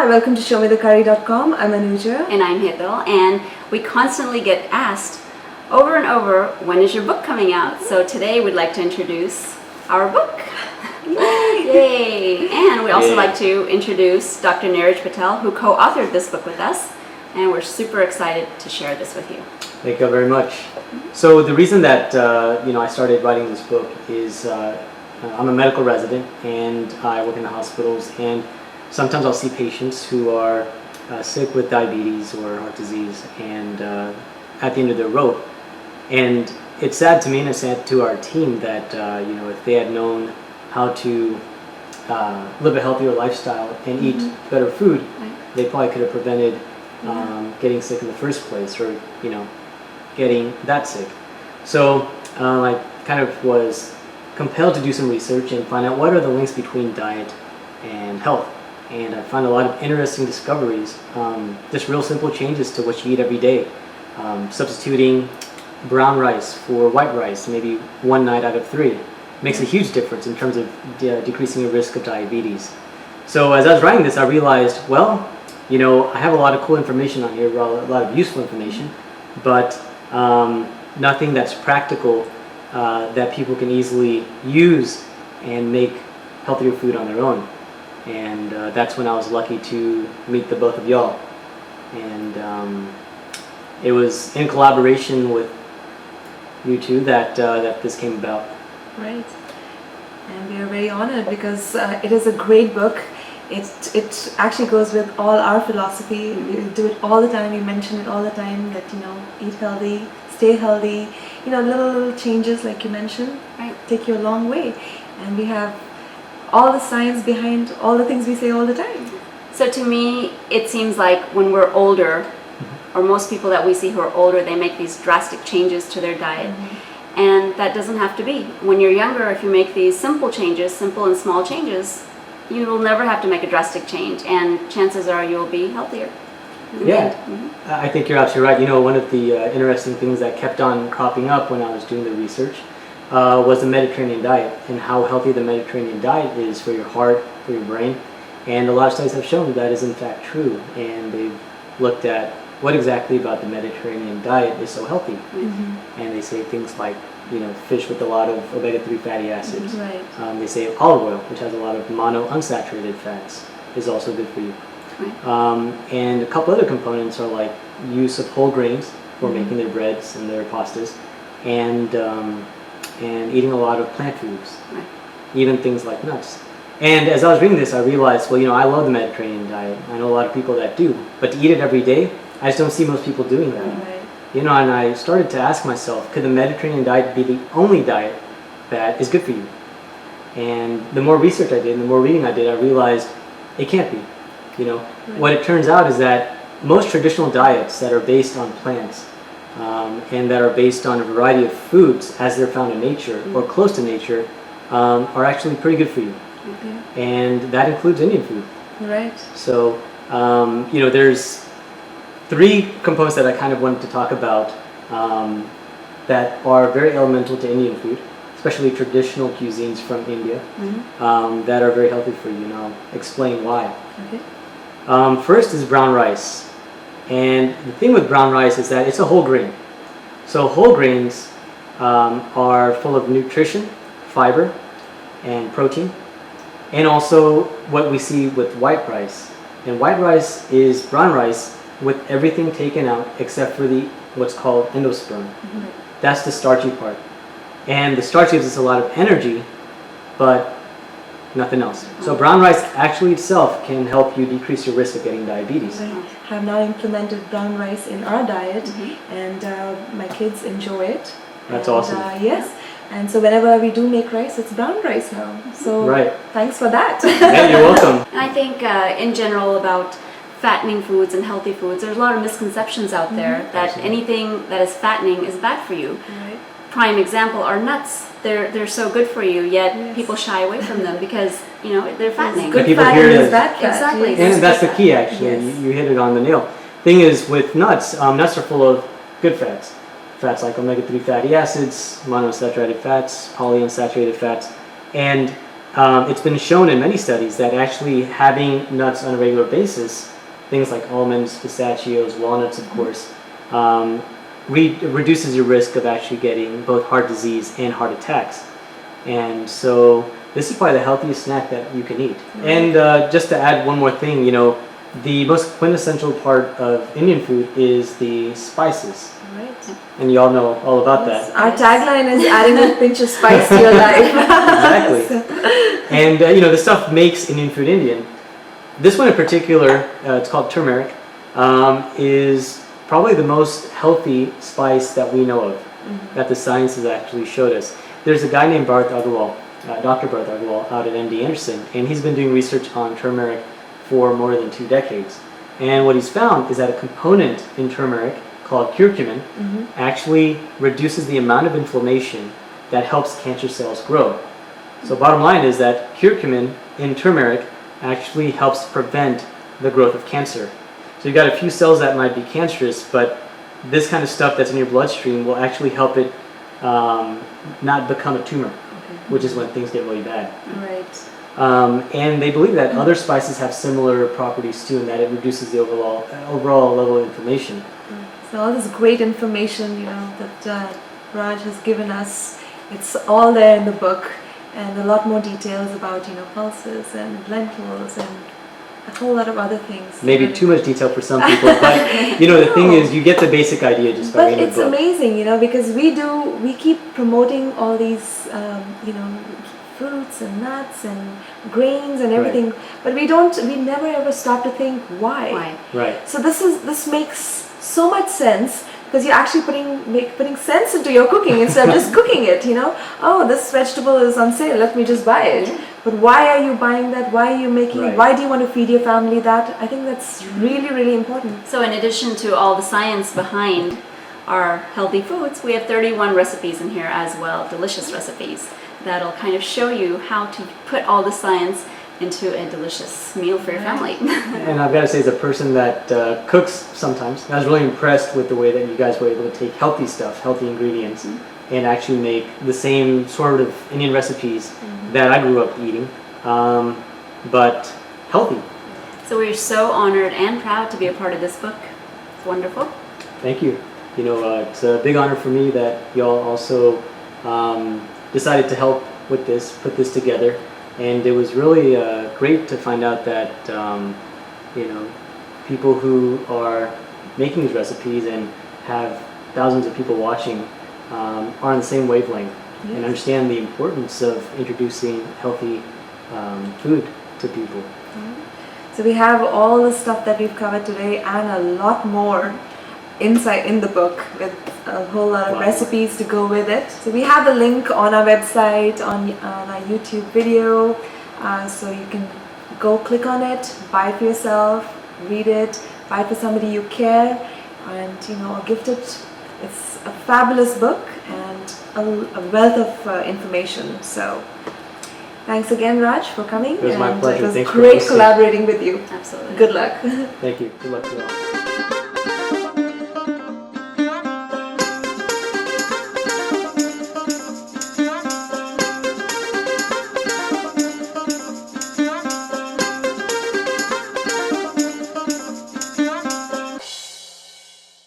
Hi, welcome to ShowMeTheCurry.com. I'm Anuja. And I'm Hital, and we constantly get asked over and over, when is your book coming out? So today we'd like to introduce our book. Yay! And we'd also like to introduce Dr. Raj Patel, who co-authored this book with us, and we're super excited to share this with you. Thank you very much. So the reason that I started writing this book is I'm a medical resident and I work in the hospitals, and sometimes I'll see patients who are sick with diabetes or heart disease and at the end of their rope. And it's sad to me and it's sad to our team that if they had known how to live a healthier lifestyle and eat better food, they probably could have prevented getting sick in the first place, or getting that sick. So I kind of was compelled to do some research and find out what are the links between diet and health. And I found a lot of interesting discoveries, just real simple changes to what you eat every day. Substituting brown rice for white rice, maybe one night out of 3, makes a huge difference in terms of decreasing the risk of diabetes. So as I was writing this, I realized, well, I have a lot of cool information on here, a lot of useful information, but nothing that's practical that people can easily use and make healthier food on their own. And that's when I was lucky to meet the both of y'all. And it was in collaboration with you two that this came about. Right. And we are very honored because it is a great book. It actually goes with all our philosophy. We do it all the time. We mention it all the time that eat healthy, stay healthy. Little changes like you mentioned take you a long way. And we have all the science behind all the things we say all the time. So to me, it seems like when we're older, or most people that we see who are older, they make these drastic changes to their diet. And that doesn't have to be. When you're younger, if you make these simple changes, simple and small changes, you will never have to make a drastic change, and chances are you'll be healthier. I think you're absolutely right. One of the interesting things that kept on cropping up when I was doing the research was the Mediterranean diet, and how healthy the Mediterranean diet is for your heart, for your brain. And a lot of studies have shown that is in fact true, and they've looked at what exactly about the Mediterranean diet is so healthy. And they say things like fish with a lot of omega-3 fatty acids. They say olive oil, which has a lot of monounsaturated fats, is also good for you. And a couple other components are like use of whole grains for making their breads and their pastas, and eating a lot of plant foods, even things like nuts. And as I was reading this, I realized, well, I love the Mediterranean diet. I know a lot of people that do, but to eat it every day, I just don't see most people doing that. And I started to ask myself, could the Mediterranean diet be the only diet that is good for you? And the more research I did, and the more reading I did, I realized it can't be. What it turns out is that most traditional diets that are based on plants and that are based on a variety of foods as they're found in nature or close to nature are actually pretty good for you. And that includes Indian food. So, there's 3 components that I kind of wanted to talk about that are very elemental to Indian food, especially traditional cuisines from India, that are very healthy for you, and I'll explain why. First is brown rice. And the thing with brown rice is that it's a whole grain. So whole grains are full of nutrition, fiber, and protein. And also what we see with white rice. And white rice is brown rice with everything taken out except for what's called endosperm. That's the starchy part. And the starch gives us a lot of energy, but nothing else. So brown rice actually itself can help you decrease your risk of getting diabetes. Have now implemented brown rice in our diet, and my kids enjoy it. That's awesome. Yes. And so whenever we do make rice, it's brown rice now. So thanks for that. Yeah, you're welcome. And I think in general about fattening foods and healthy foods, there's a lot of misconceptions out there that anything that is fattening is bad for you. Prime example are nuts. They're so good for you, yet people shy away from them because they're fattening. Good people fat hear is it bad fat. Exactly. And that's the key, actually. You hit it on the nail. Thing is, with nuts, nuts are full of good fats. Fats like omega-3 fatty acids, monounsaturated fats, polyunsaturated fats, and it's been shown in many studies that actually having nuts on a regular basis, things like almonds, pistachios, walnuts, of course, reduces your risk of actually getting both heart disease and heart attacks. And so this is probably the healthiest snack that you can eat. And just to add one more thing, you know, the most quintessential part of Indian food is the spices. Right. And you all know all about that. Our tagline is adding a pinch of spice to your life. Exactly. And you know, the stuff makes Indian food Indian. This one in particular, it's called turmeric, is probably the most healthy spice that we know of, that the science has actually showed us. There's a guy named Bharth Agarwal, Dr. Bharth Agarwal, out at MD Anderson, and he's been doing research on turmeric for more than 2 decades. And what he's found is that a component in turmeric called curcumin actually reduces the amount of inflammation that helps cancer cells grow. So bottom line is that curcumin in turmeric actually helps prevent the growth of cancer. So you've got a few cells that might be cancerous, but this kind of stuff that's in your bloodstream will actually help it not become a tumor, which is when things get really bad. Right. And they believe that other spices have similar properties too, and that it reduces the overall level of inflammation. So all this great information, you know, that Raj has given us, it's all there in the book, and a lot more details about, you know, pulses and lentils and a whole lot of other things. Maybe too much detail for some people, but you know, the thing is, you get the basic idea just by reading the book. But it's amazing, you know, because we keep promoting all these, you know, fruits and nuts and grains and everything, but we never ever stop to think why. Right. So this makes so much sense, because you're actually putting sense into your cooking instead of just cooking it, you know. Oh, this vegetable is on sale, let me just buy it. But why are you buying that? Why are you making it? Why do you want to feed your family that? I think that's really, really important. So in addition to all the science behind our healthy foods, we have 31 recipes in here as well, delicious recipes that'll kind of show you how to put all the science into a delicious meal for your family. And I've got to say, as a person that cooks sometimes, I was really impressed with the way that you guys were able to take healthy stuff, healthy ingredients, and actually make the same sort of Indian recipes that I grew up eating, but healthy. So we're so honored and proud to be a part of this book. It's wonderful. Thank you. You know, it's a big honor for me that y'all also decided to help with this, put this together. And it was really great to find out that, you know, people who are making these recipes and have thousands of people watching are on the same wavelength and understand the importance of introducing healthy food to people. So we have all the stuff that we've covered today and a lot more inside in the book, with a whole lot of recipes to go with it. So we have a link on our website, on our YouTube video, so you can go click on it, buy it for yourself, read it, buy it for somebody you care, and, you know, gift it. It's a fabulous book and a wealth of information. So thanks again, Raj, for coming. It was my pleasure. It was Thanks for great listening. collaborating with you. Absolutely. Good luck. Thank you. Good luck to you all.